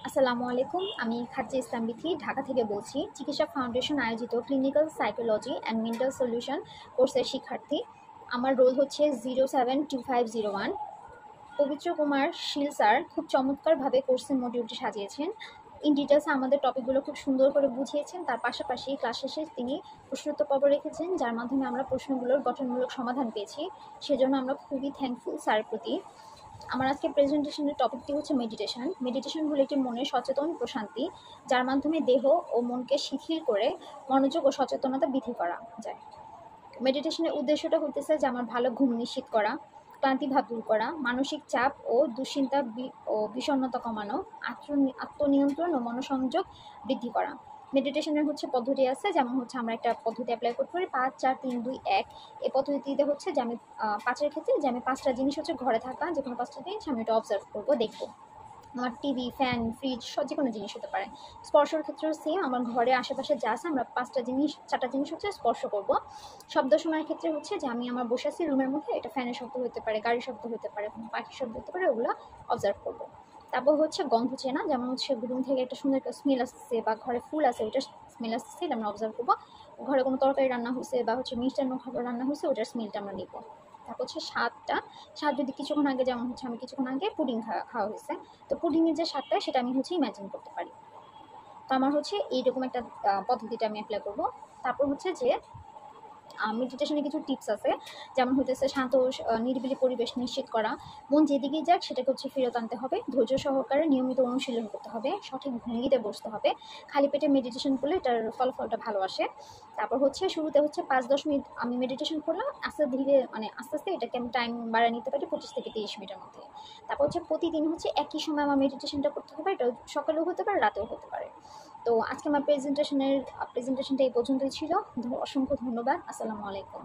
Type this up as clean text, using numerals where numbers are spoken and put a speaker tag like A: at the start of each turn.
A: আসসালামু আলাইকুম। আমি খাদ্য ইসলাম বিথি ঢাকা থেকে বলছি। চিকিৎসা ফাউন্ডেশন আয়োজিত clinical psychology and mental solution কোর্সের শিক্ষার্থী। আমার রোল হচ্ছে 072501। পবিত্র কুমার শীল স্যার খুব চমৎকারভাবে কোর্সের মডিউলটি সাজিয়েছেন। ইন ডিটেলস আমাদের টপিকগুলো খুব সুন্দর করে বুঝিয়েছেন। তার পাশাপাশি ক্লাস শেষে তিনি প্রশ্নোত্তর পর্ব রেখেছেন, যার মাধ্যমে আমরা প্রশ্নগুলোর গঠনমূলক সমাধান পেয়েছি। সেজন্য আমরা খুবই থ্যাঙ্কফুল স্যারের প্রতি। আমার আজকে প্রেজেন্টেশনের টপিকটি হচ্ছে মেডিটেশন। মেডিটেশন হলো একটি মনের সচেতন প্রশান্তি, যার মাধ্যমে দেহ ও মনকে শিথিল করে মনোযোগ ও সচেতনতা বৃদ্ধি করা যায়। মেডিটেশনের উদ্দেশ্যটা হইতেছে যে আমার ভালো ঘুম নিশ্চিত করা, ক্লান্তি ভাব দূর করা, মানসিক চাপ ও দুশ্চিন্তা ও বিষণ্ণতা কমানো, আত্মনিয়ন্ত্রণ ও মনোসংযোগ বৃদ্ধি করা। মেডিটেশনের হচ্ছে পদ্ধতি আছে, যেমন হচ্ছে আমরা একটা পদ্ধতি অ্যাপ্লাই করতে পারি 5 4 3 2 1। এই পদ্ধতিতে হচ্ছে যে আমি পাঁচের ক্ষেত্রে যে আমি পাঁচটা জিনিস হচ্ছে ঘরে থাকা যে কোনো পাঁচটা জিনিস আমি এটা অবজার্ভ করবো, দেখবো। আমার টিভি, ফ্যান, ফ্রিজ যে কোনো জিনিস হতে পারে। স্পর্শের ক্ষেত্রেও সেম, আমার ঘরে আশেপাশে যা আছে আমরা চারটা জিনিস হচ্ছে স্পর্শ করব। শব্দ শোনার ক্ষেত্রে হচ্ছে যে আমি আমার বসে আছি রুমের মধ্যে, এটা ফ্যানের শব্দ হতে পারে, গাড়ির শব্দ হতে পারে, কোনো পাখির শব্দ হতে পারে, ওগুলো অবজার্ভ করব। তারপর হচ্ছে গন্ধ চেনা, যেমন হচ্ছে রুম থেকে একটা সুন্দর একটা স্মেল আসছে বা ঘরে ফুল আছে ওইটা স্মেল আসছে, এটা আমরা অবজার্ভ করবো। ঘরে কোনো তরকারি রান্না হয়েছে বা হচ্ছে মিষ্টান্ন খাবার রান্না হয়েছে, ওটার স্মেলটা আমরা নিব। তারপর হচ্ছে স্বাদ যদি কিছুক্ষণ আগে, যেমন হচ্ছে আমি কিছুক্ষণ আগে পুডিং খাওয়া হয়েছে, তো পুডিংয়ের যে স্বাদটা সেটা আমি হচ্ছে ইমাজিন করতে পারি। তো আমার হচ্ছে এইরকম একটা পদ্ধতিটা আমি অ্যাপ্লাই করবো। তারপর হচ্ছে যে মেডিটেশনে কিছু টিপস আছে, যেমন হইতেছে শান্ত নিরিবিলি পরিবেশ নিশ্চিত করা, মন যেদিকেই যাক সেটাকে হচ্ছে ফেরত আনতে হবে, ধৈর্য সহকারে নিয়মিত অনুশীলন করতে হবে, সঠিক ভঙ্গিতে বসতে হবে, খালি পেটে মেডিটেশন করলে এটার ফলাফলটা ভালো আসে। তারপর হচ্ছে শুরুতে হচ্ছে 5-10 মিনিট আমি মেডিটেশন করলাম, আস্তে আস্তে এটাকে আমি টাইম বাড়ায় নিতে পারি 25 থেকে 30 মিনিটের মধ্যে। তারপর হচ্ছে প্রতিদিন হচ্ছে একই সময় আমার মেডিটেশনটা করতে হবে, এটা সকালেও হতে পারে, রাতেও হতে পারে। তো আজকে আমার প্রেজেন্টেশনটা এই পর্যন্তই ছিল। অসংখ্য ধন্যবাদ। আসসালামু আলাইকুম।